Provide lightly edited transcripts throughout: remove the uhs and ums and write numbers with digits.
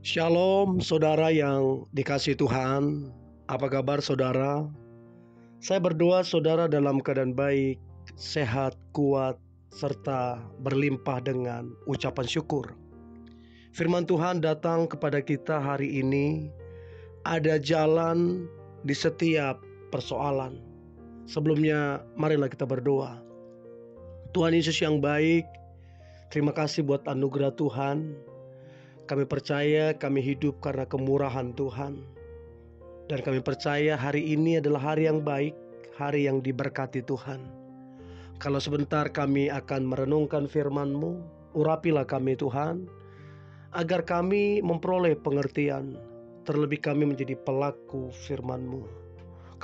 Shalom saudara yang dikasihi Tuhan. Apa kabar saudara? Saya berdoa saudara dalam keadaan baik, sehat, kuat, serta berlimpah dengan ucapan syukur. Firman Tuhan datang kepada kita hari ini. Ada jalan di setiap persoalan. Sebelumnya marilah kita berdoa. Tuhan Yesus yang baik, terima kasih buat anugerah Tuhan. Kami percaya kami hidup karena kemurahan Tuhan. Dan kami percaya hari ini adalah hari yang baik, hari yang diberkati Tuhan. Kalau sebentar kami akan merenungkan firman-Mu, urapilah kami Tuhan, agar kami memperoleh pengertian, terlebih kami menjadi pelaku firman-Mu.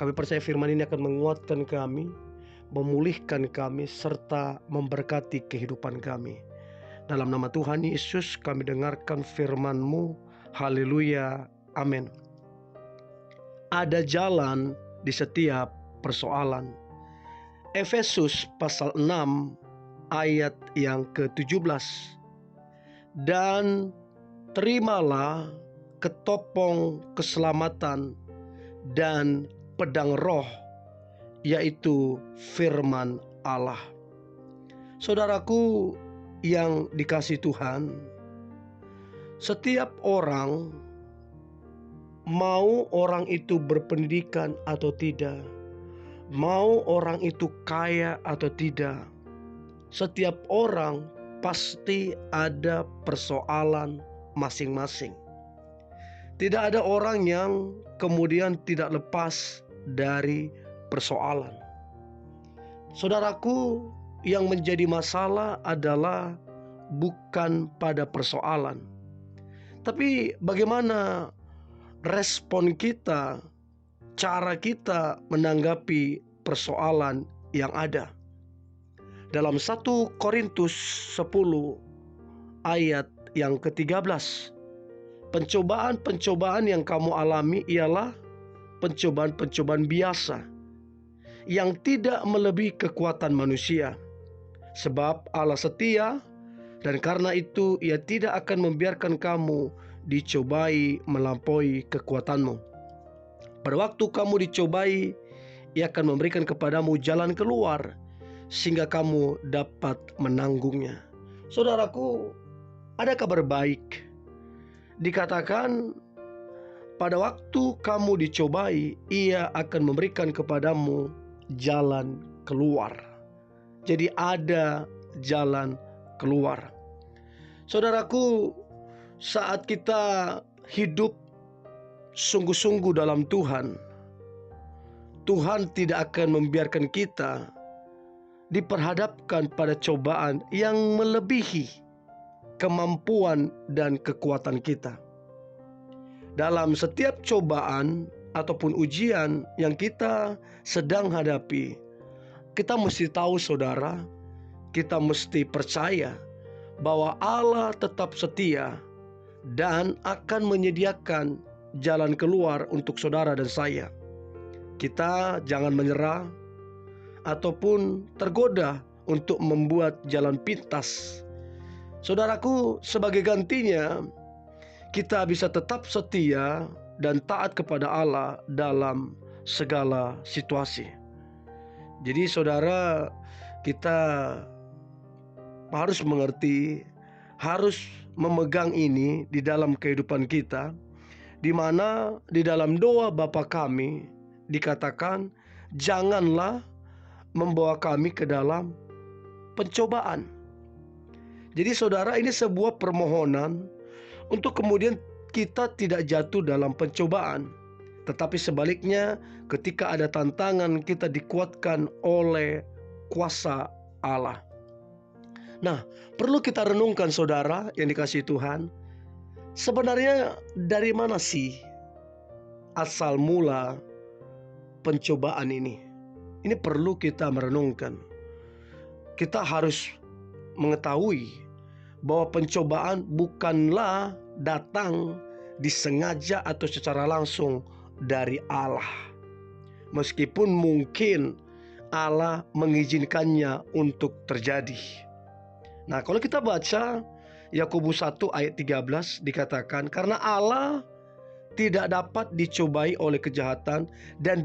Kami percaya firman ini akan menguatkan kami, memulihkan kami, serta memberkati kehidupan kami. Dalam nama Tuhan Yesus kami dengarkan firman-Mu. Haleluya. Amin. Ada jalan di setiap persoalan. Efesus pasal 6 ayat yang ke-17. Dan terimalah ketopong keselamatan dan pedang roh, yaitu firman Allah. Saudaraku yang dikasihi Tuhan, setiap orang, mau orang itu berpendidikan atau tidak, mau orang itu kaya atau tidak, setiap orang pasti ada persoalan masing-masing. Tidak ada orang yang kemudian tidak lepas dari persoalan. Saudaraku, yang menjadi masalah adalah bukan pada persoalan, tapi bagaimana respon kita, cara kita menanggapi persoalan yang ada. Dalam 1 Korintus 10 ayat yang ke-13, pencobaan-pencobaan yang kamu alami ialah pencobaan-pencobaan biasa yang tidak melebihi kekuatan manusia. Sebab Allah setia, dan karena itu Ia tidak akan membiarkan kamu dicobai melampaui kekuatanmu. Pada waktu kamu dicobai, Ia akan memberikan kepadamu jalan keluar, sehingga kamu dapat menanggungnya. Saudaraku, ada kabar baik. Dikatakan pada waktu kamu dicobai, Ia akan memberikan kepadamu jalan keluar. Jadi ada jalan keluar. Saudaraku, saat kita hidup sungguh-sungguh dalam Tuhan, Tuhan tidak akan membiarkan kita diperhadapkan pada cobaan yang melebihi kemampuan dan kekuatan kita. Dalam setiap cobaan ataupun ujian yang kita sedang hadapi, kita mesti tahu saudara, kita mesti percaya bahwa Allah tetap setia dan akan menyediakan jalan keluar untuk saudara dan saya. Kita jangan menyerah ataupun tergoda untuk membuat jalan pintas. Saudaraku, sebagai gantinya kita bisa tetap setia dan taat kepada Allah dalam segala situasi. Jadi saudara, kita harus mengerti, harus memegang ini di dalam kehidupan kita, di mana di dalam doa Bapa kami dikatakan, janganlah membawa kami ke dalam pencobaan. Jadi saudara, ini sebuah permohonan untuk kemudian kita tidak jatuh dalam pencobaan. Tetapi sebaliknya, ketika ada tantangan, kita dikuatkan oleh kuasa Allah. Nah, perlu kita renungkan saudara yang dikasihi Tuhan, sebenarnya dari mana sih asal mula pencobaan ini? Ini perlu kita merenungkan. Kita harus mengetahui bahwa pencobaan bukanlah datang disengaja atau secara langsung dari Allah. Meskipun mungkin Allah mengizinkannya untuk terjadi. Nah, kalau kita baca Yakobus 1 ayat 13 dikatakan, karena Allah tidak dapat dicobai oleh kejahatan dan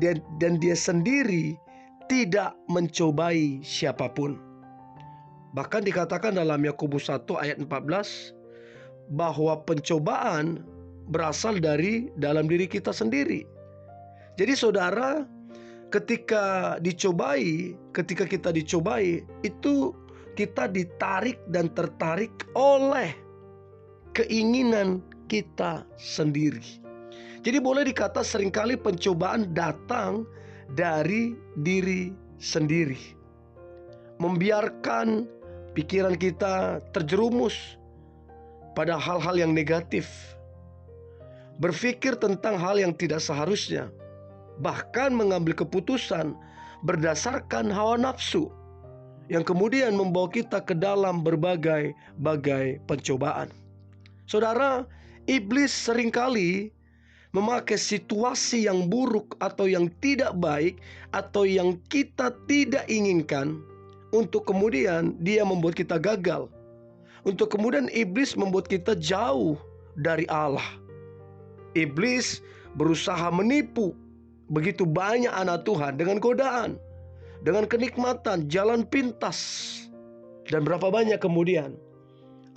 dia sendiri tidak mencobai siapapun. Bahkan dikatakan dalam Yakobus 1 ayat 14 bahwa pencobaan berasal dari dalam diri kita sendiri. Jadi saudara, ketika kita dicobai, itu kita ditarik dan tertarik oleh keinginan kita sendiri. Jadi boleh dikata seringkali pencobaan datang dari diri sendiri, membiarkan pikiran kita terjerumus pada hal-hal yang negatif, berpikir tentang hal yang tidak seharusnya, bahkan mengambil keputusan berdasarkan hawa nafsu yang kemudian membawa kita ke dalam berbagai pencobaan. Saudara, iblis seringkali memakai situasi yang buruk atau yang tidak baik atau yang kita tidak inginkan untuk kemudian dia membuat kita gagal. Untuk kemudian iblis membuat kita jauh dari Allah. Iblis berusaha menipu begitu banyak anak Tuhan dengan godaan, dengan kenikmatan, jalan pintas. Dan berapa banyak kemudian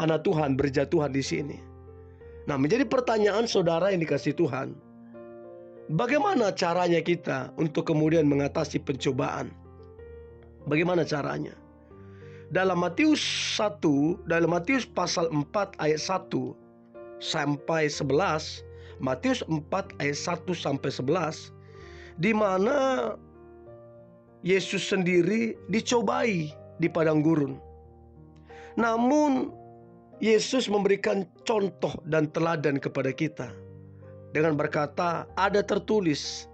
anak Tuhan berjatuhan di sini. Nah, menjadi pertanyaan saudara yang dikasihi Tuhan, bagaimana caranya kita untuk kemudian mengatasi pencobaan? Bagaimana caranya? Dalam Matius pasal 4 ayat 1 sampai 11, Matius 4 ayat 1 sampai 11, di mana Yesus sendiri dicobai di padang gurun. Namun Yesus memberikan contoh dan teladan kepada kita dengan berkata, ada tertulis,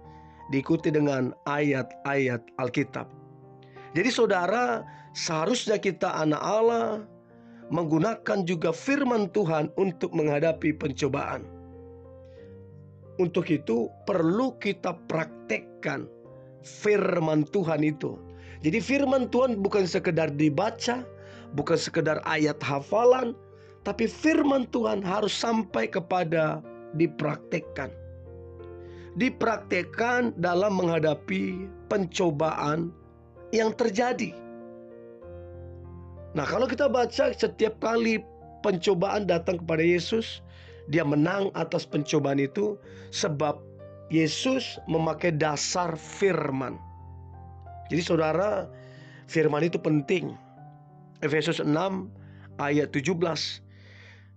diikuti dengan ayat-ayat Alkitab. Jadi saudara, seharusnya kita anak Allah menggunakan juga firman Tuhan untuk menghadapi pencobaan. Untuk itu perlu kita praktekkan firman Tuhan itu. Jadi firman Tuhan bukan sekedar dibaca, bukan sekedar ayat hafalan, tapi firman Tuhan harus sampai kepada dipraktekkan. Dipraktekkan dalam menghadapi pencobaan yang terjadi. Nah, kalau kita baca setiap kali pencobaan datang kepada Yesus, dia menang atas pencobaan itu sebab Yesus memakai dasar firman. Jadi saudara, firman itu penting. Efesus 6 ayat 17.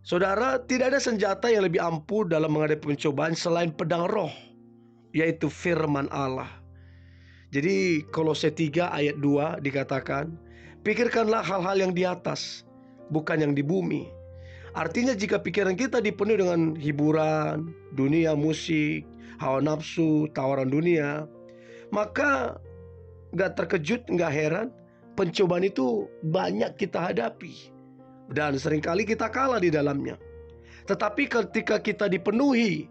Saudara, tidak ada senjata yang lebih ampuh dalam menghadapi pencobaan selain pedang roh, yaitu firman Allah. Jadi Kolose 3 ayat 2 dikatakan, pikirkanlah hal-hal yang di atas, bukan yang di bumi. Artinya jika pikiran kita dipenuhi dengan hiburan, dunia, musik, hawa nafsu, tawaran dunia, maka gak terkejut, gak heran, pencobaan itu banyak kita hadapi. Dan seringkali kita kalah di dalamnya. Tetapi ketika kita dipenuhi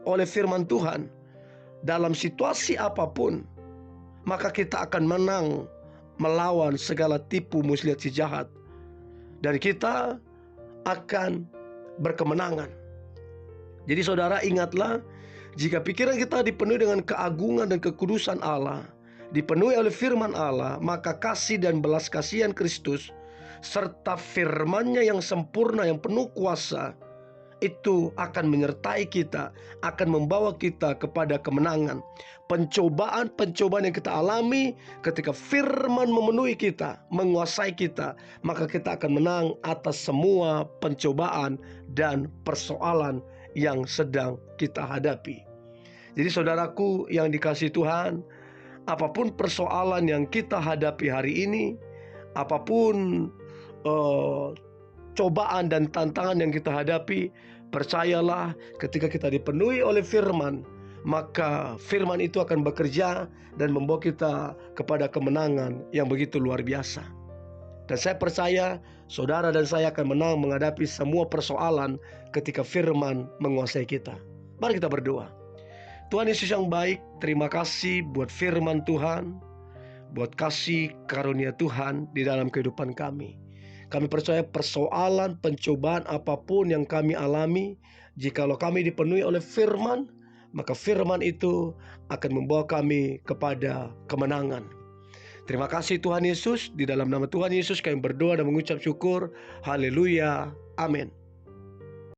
oleh firman Tuhan dalam situasi apapun, maka kita akan menang melawan segala tipu muslihat si jahat. Dan kita akan berkemenangan. Jadi saudara, ingatlah, jika pikiran kita dipenuhi dengan keagungan dan kekudusan Allah, dipenuhi oleh firman Allah, maka kasih dan belas kasihan Kristus serta firman-Nya yang sempurna, yang penuh kuasa, itu akan menyertai kita, akan membawa kita kepada kemenangan. Pencobaan-pencobaan yang kita alami ketika firman memenuhi kita, menguasai kita, maka kita akan menang atas semua pencobaan dan persoalan yang sedang kita hadapi. Jadi saudaraku yang dikasihi Tuhan, apapun persoalan yang kita hadapi hari ini, apapun cobaan dan tantangan yang kita hadapi, percayalah ketika kita dipenuhi oleh firman, maka firman itu akan bekerja dan membawa kita kepada kemenangan yang begitu luar biasa. Dan saya percaya saudara dan saya akan menang menghadapi semua persoalan ketika firman menguasai kita. Mari kita berdoa. Tuhan Yesus yang baik, terima kasih buat firman Tuhan, buat kasih karunia Tuhan di dalam kehidupan kami. Kami percaya persoalan, pencobaan apapun yang kami alami, jikalau kami dipenuhi oleh firman, maka firman itu akan membawa kami kepada kemenangan. Terima kasih Tuhan Yesus. Di dalam nama Tuhan Yesus kami berdoa dan mengucap syukur. Haleluya. Amin.